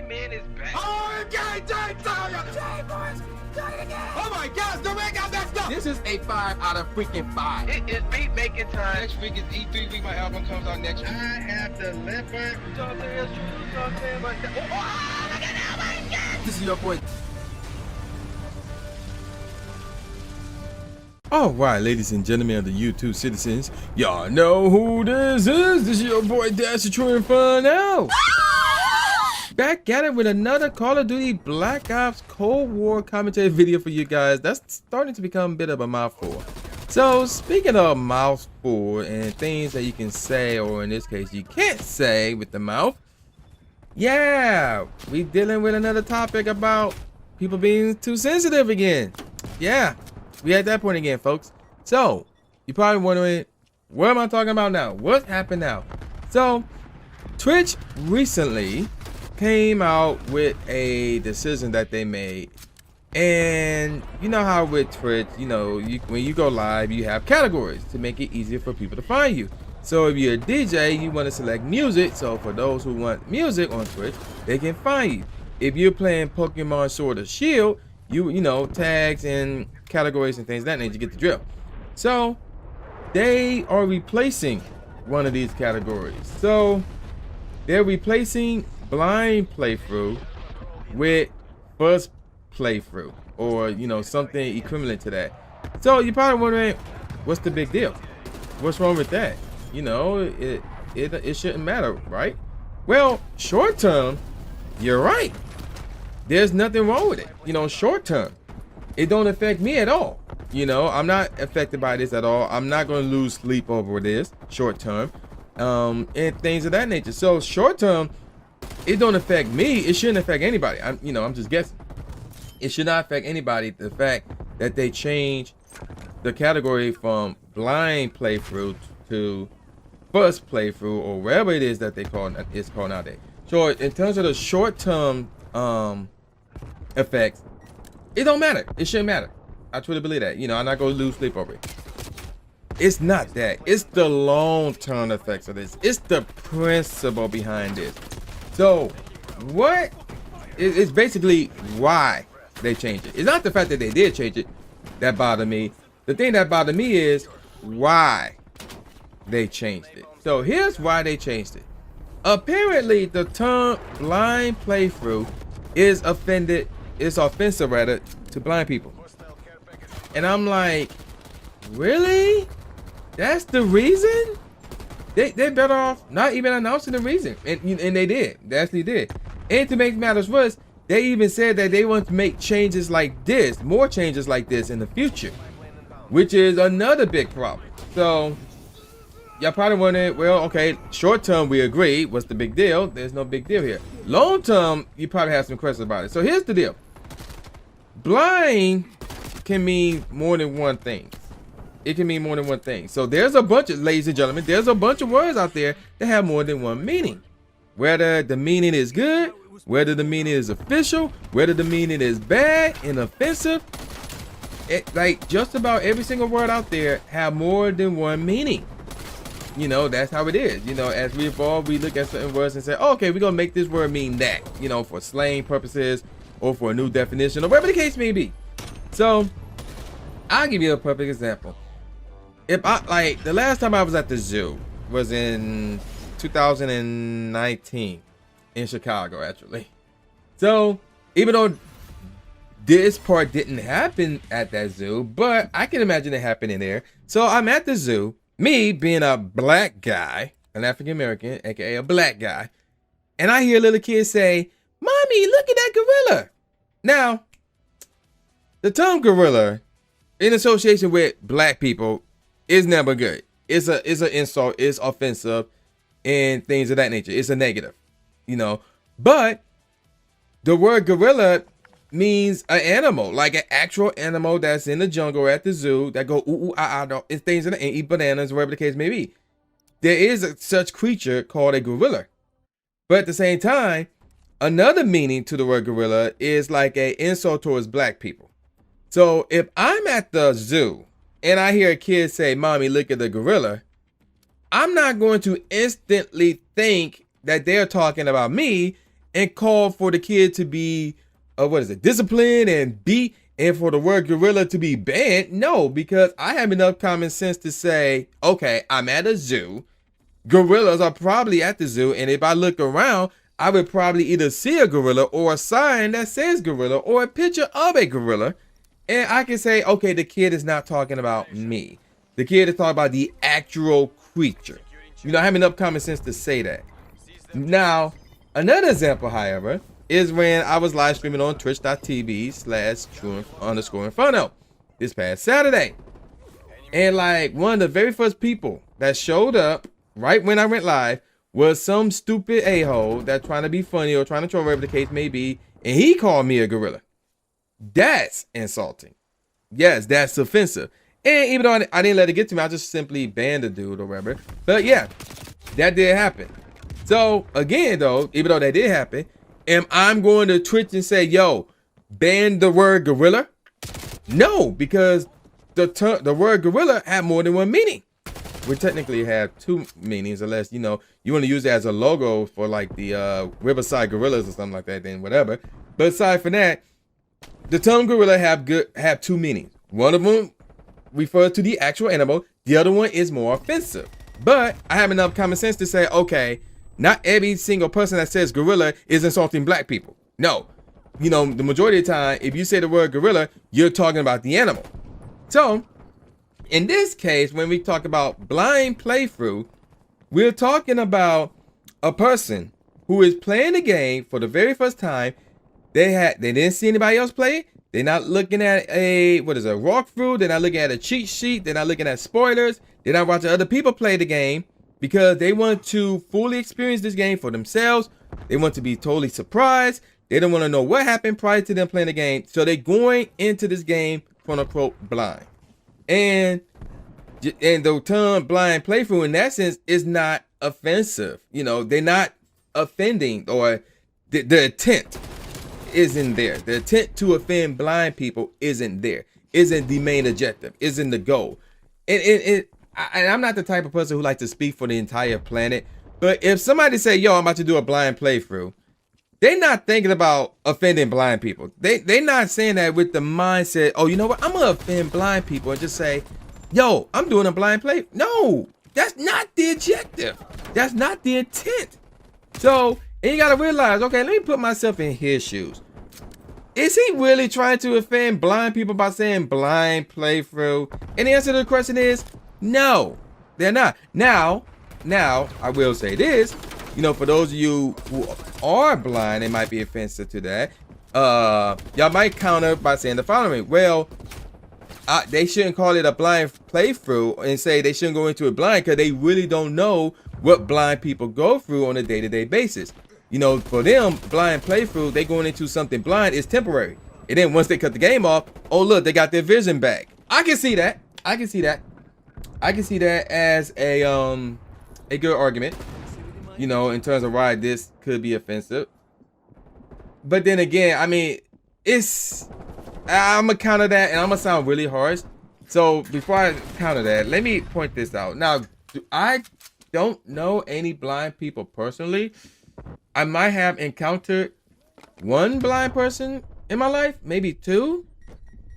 man is back. Oh, okay, oh my gosh, the red got messed up. This is a 5 out of freaking 5. It is beat making time. Next week is E3 week. My album comes out next week. I have delivered. You know what I'm saying? It's true. You know what I'm saying? But oh, look at that! My God! This is your boy. All right, ladies and gentlemen of the YouTube citizens, y'all know who this is. This is your boy Dash the True Inferno. Back at it with another Call of Duty Black Ops Cold War commentary video for you guys. That's starting to become a bit of a mouthful. So speaking of mouthful and things that you can say, or in this case you can't say with the mouth, yeah, we dealing with another topic about people being too sensitive again. Yeah, we at that point again, folks. So you're probably wondering, what am I talking about now? What happened now? So Twitch recently came out with a decision that they made, and you know how with Twitch, you know, when you go live, you have categories to make it easier for people to find you. So if you're a DJ, you want to select music. So for those who want music on Twitch, they can find you. If you're playing Pokemon Sword or Shield, you know, tags and categories and things of that nature, you get the drill. So they are replacing one of these categories. So they're replacing blind playthrough with first playthrough, or you know, something equivalent to that. So you're probably wondering, what's the big deal? What's wrong with that? You know, it shouldn't matter, right? Well, short term, you're right. There's nothing wrong with it. You know, short term, it don't affect me at all. You know, I'm not affected by this at all. I'm not going to lose sleep over this short term, and things of that nature. So short term, it don't affect me. It shouldn't affect anybody. I'm just guessing. It should not affect anybody. The fact that they changed the category from blind playthrough to first playthrough, or wherever it is that they call it's called nowadays. So in terms of the short-term effects, it don't matter. It shouldn't matter. I truly believe that. You know, I'm not gonna lose sleep over it. It's not that. It's the long-term effects of this. It's the principle behind this. So what? It's basically why they changed it. It's not the fact that they did change it that bothered me. The thing that bothered me is why they changed it. So here's why they changed it. Apparently the term blind playthrough is offensive rather, to blind people. And I'm like, really? That's the reason? They're better off not even announcing the reason. And they did. They actually did. And to make matters worse, they even said that they want to make changes like this, more changes like this in the future, which is another big problem. So y'all probably wondering, well, okay, short term we agree. What's the big deal? There's no big deal here. Long term, you probably have some questions about it. So here's the deal. Blind can mean more than one thing. It can mean more than one thing. So there's a bunch of, ladies and gentlemen, there's a bunch of words out there that have more than one meaning. Whether the meaning is good, whether the meaning is official, whether the meaning is bad and offensive, like just about every single word out there have more than one meaning. You know, that's how it is. You know, as we evolve, we look at certain words and say, oh, okay, we're gonna make this word mean that, you know, for slang purposes or for a new definition or whatever the case may be. So I'll give you a perfect example. If I, like, the last time I was at the zoo was in 2019 in Chicago, actually. So even though this part didn't happen at that zoo, but I can imagine it happening there. So I'm at the zoo, me being a black guy, an African American, aka a black guy, and I hear little kids say, "Mommy, look at that gorilla." Now, the term gorilla in association with black people is never good. It's an insult, it's offensive, and things of that nature. It's a negative, you know. But the word gorilla means an animal, like an actual animal that's in the jungle or at the zoo that go ooh, ooh, ah, ah, and things and eat bananas, wherever the case may be. There is such creature called a gorilla. But at the same time, another meaning to the word gorilla is like an insult towards black people. So if I'm at the zoo and I hear a kid say, "Mommy, look at the gorilla," I'm not going to instantly think that they're talking about me and call for the kid to be, disciplined and beat, and for the word gorilla to be banned. No, because I have enough common sense to say, okay, I'm at a zoo. Gorillas are probably at the zoo, and if I look around, I would probably either see a gorilla or a sign that says gorilla or a picture of a gorilla, and I can say, okay, the kid is not talking about me. The kid is talking about the actual creature. You know, I have enough common sense to say that. Now, another example, however, is when I was live streaming on twitch.tv/true_inferno this past Saturday. And like one of the very first people that showed up right when I went live was some stupid a-hole that trying to be funny or trying to troll, whatever the case may be, and he called me a gorilla. That's insulting. Yes, that's offensive. And even though I didn't let it get to me, I just simply banned the dude or whatever. But yeah, that did happen. So again, though, even though that did happen, am I going to Twitch and say, yo, ban the word gorilla? No, because the word gorilla had more than one meaning. We technically have two meanings, unless, you know, you want to use it as a logo for like the Riverside Gorillas or something like that, then whatever. But aside from that, the term gorilla have two meanings. One of them refers to the actual animal. The other one is more offensive. But I have enough common sense to say, okay, not every single person that says gorilla is insulting black people. No, you know, the majority of the time, if you say the word gorilla, you're talking about the animal. So in this case, when we talk about blind playthrough, we're talking about a person who is playing the game for the very first time. They didn't see anybody else play it. They're not looking at a walkthrough. They're not looking at a cheat sheet. They're not looking at spoilers. They're not watching other people play the game because they want to fully experience this game for themselves. They want to be totally surprised. They don't want to know what happened prior to them playing the game. So they're going into this game, quote unquote, blind. And the term blind playthrough in that sense is not offensive. You know, they're not offending, or the intent isn't there. The intent to offend blind people isn't there. Isn't the main objective. Isn't the goal. And I'm not the type of person who likes to speak for the entire planet. But if somebody say, yo, I'm about to do a blind playthrough, they're not thinking about offending blind people. They're not saying that with the mindset, oh, you know what? I'm going to offend blind people and just say, yo, I'm doing a blind play. No, that's not the objective. That's not the intent. So, and you got to realize, okay, let me put myself in his shoes. Is he really trying to offend blind people by saying blind playthrough? And the answer to the question is no, they're not. Now, I will say this, you know, for those of you who are blind, it might be offensive to that. Y'all might counter by saying the following. Well, they shouldn't call it a blind playthrough and say they shouldn't go into it blind because they really don't know what blind people go through on a day-to-day basis. You know, for them, blind playthrough, they going into something blind is temporary. And then once they cut the game off, oh, look, they got their vision back. I can see that. I can see that as a good argument, you know, in terms of why this could be offensive. But then again, I mean, I'm gonna counter that, and I'm gonna sound really harsh. So before I counter that, let me point this out. Now, I don't know any blind people personally. I might have encountered one blind person in my life, maybe two.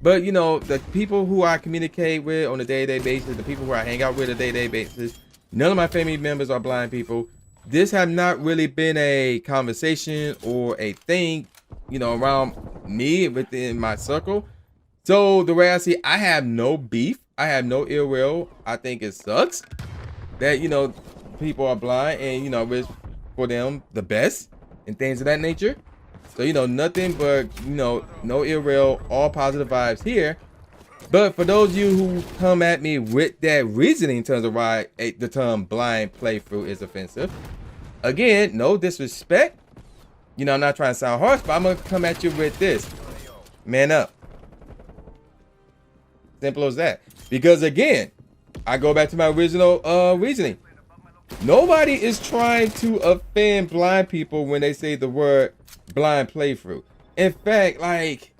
But, you know, the people who I communicate with on a day-to-day basis, the people who I hang out with on a day-to-day basis, none of my family members are blind people. This has not really been a conversation or a thing, you know, around me within my circle. So the way I see it, I have no beef. I have no ill will. I think it sucks that, you know, people are blind and, you know, it's for them the best and things of that nature. So, you know, nothing but, you know, no ill will, all positive vibes here. But for those of you who come at me with that reasoning in terms of why the term blind playthrough is offensive, again, no disrespect. You know, I'm not trying to sound harsh, but I'm going to come at you with this. Man up. Simple as that. Because again, I go back to my original reasoning. Nobody is trying to offend blind people when they say the word blind playthrough. In fact, like,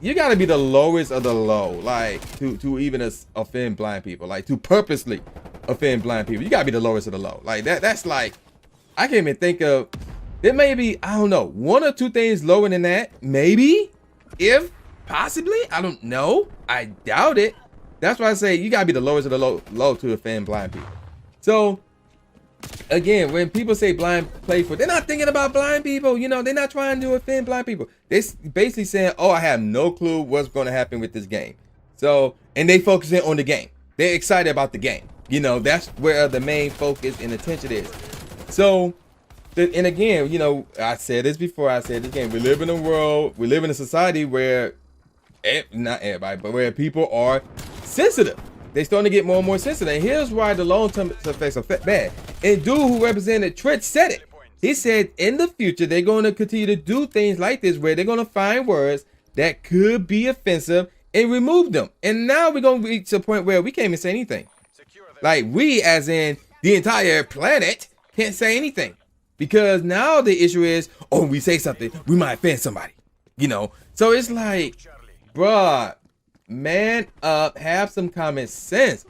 you gotta be the lowest of the low, like, to even offend blind people, like, to purposely offend blind people. You gotta be the lowest of the low. Like, that's like, I can't even think of There may be, I don't know, 1 or 2 things lower than that. Maybe, if possibly, I don't know. I doubt it. That's why I say you gotta be the lowest of the low to offend blind people. So again, when people say blind playful, they're not thinking about blind people. You know, they're not trying to offend blind people. They're basically saying, oh, I have no clue what's going to happen with this game. So, and they focusing on the game. They're excited about the game. You know, that's where the main focus and attention is. So, and again, you know, I said this before, I said this game, we live in a world, we live in a society where, not everybody, but where people are sensitive. They're starting to get more and more sensitive. And here's why the long-term effects are bad. And dude who represented Twitch said it. He said in the future, they're going to continue to do things like this where they're going to find words that could be offensive and remove them. And now we're going to reach a point where we can't even say anything. Like we, as in the entire planet, can't say anything. Because now the issue is, oh, we say something, we might offend somebody. You know? So it's like, bruh, man up, have some common sense.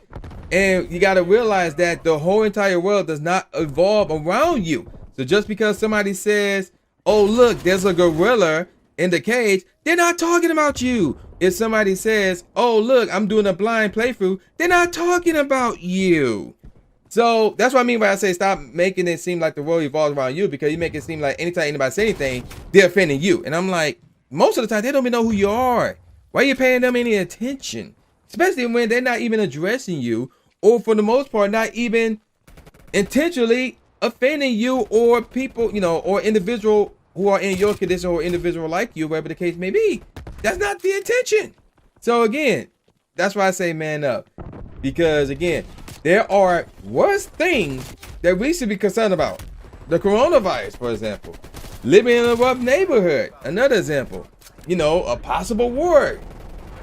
And you got to realize that the whole entire world does not evolve around you. So just because somebody says, oh, look, there's a gorilla in the cage, they're not talking about you. If somebody says, oh, look, I'm doing a blind playthrough, they're not talking about you. So that's what I mean when I say stop making it seem like the world evolves around you, because you make it seem like anytime anybody says anything, they're offending you. And I'm like, most of the time, they don't even know who you are. Why are you paying them any attention? Especially when they're not even addressing you, or for the most part, not even intentionally offending you or people, you know, or individual who are in your condition or individual like you, whatever the case may be. That's not the intention. So again, that's why I say man up. Because again, there are worse things that we should be concerned about. The coronavirus, for example. Living in a rough neighborhood, another example. You know, a possible war.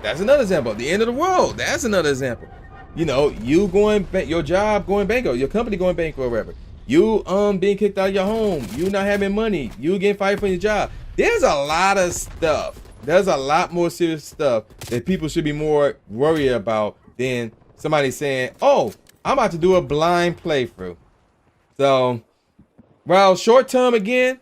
That's another example. The end of the world. That's another example. You know, you going, your job going bankrupt, your company going bankrupt, whatever. You being kicked out of your home. You not having money. You getting fired from your job. There's a lot of stuff. There's a lot more serious stuff that people should be more worried about than somebody saying, oh, I'm about to do a blind playthrough. So, well, short term again,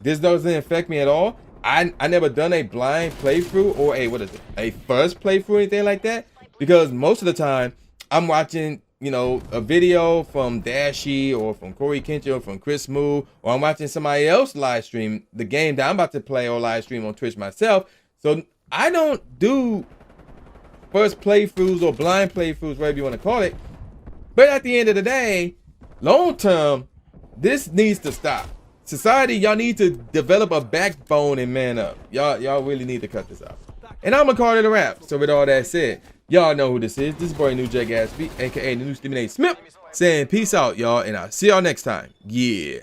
this doesn't affect me at all. I never done a blind playthrough or a first playthrough or anything like that, because most of the time I'm watching, you know, a video from Dashy or from Corey Kincher or from Chris Moo, or I'm watching somebody else live stream the game that I'm about to play or live stream on Twitch myself. So I don't do first playthroughs or blind playthroughs, whatever you want to call it. But at the end of the day, long term, this needs to stop. Society, y'all need to develop a backbone and man up. Y'all really need to cut this out. And I'm gonna call it a wrap. So with all that said, y'all know who this is. This is boy New J Gatsby, aka the new Stephen A. Smith, saying peace out, y'all, and I'll see y'all next time. Yeah.